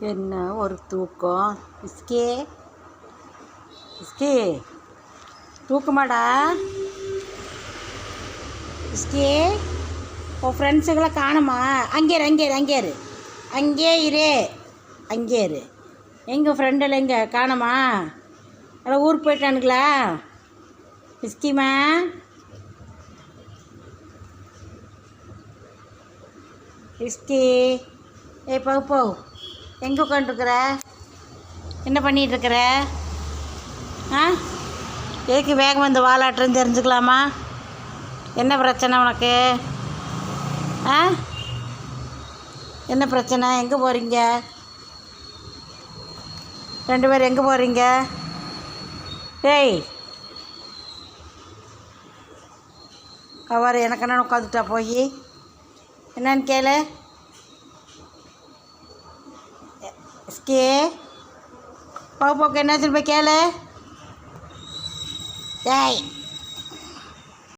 என்ன ஒரு தூக்கம். இஸ்கே இஸ்கே தூக்கமாடா. இஸ்கே உன் ஃப்ரெண்ட்ஸுகளை காணுமா? அங்கே இரு. எங்கள் ஃப்ரெண்டெல்லாம் எங்கே காணுமா? எல்லாம் ஊருக்கு போயிட்டானுங்களா? இஸ்கிமா இஸ்கி போ எங்கே உட்காந்துருக்குற? என்ன பண்ணிகிட்ருக்குற? எதுக்கு வேகம் வந்து வாலாட்டுன்னு தெரிஞ்சுக்கலாமா? என்ன பிரச்சனை உனக்கு? என்ன பிரச்சனை? எங்கே போகிறீங்க? 2 பேர் எங்கே போகிறீங்க? டேய் அவர் எனக்கு என்ன உட்காந்துட்டா போய் என்னன்னு கேளு. எஸ்கே போக்கு என்னாச்சுன்னு போய் கேளு. டேய்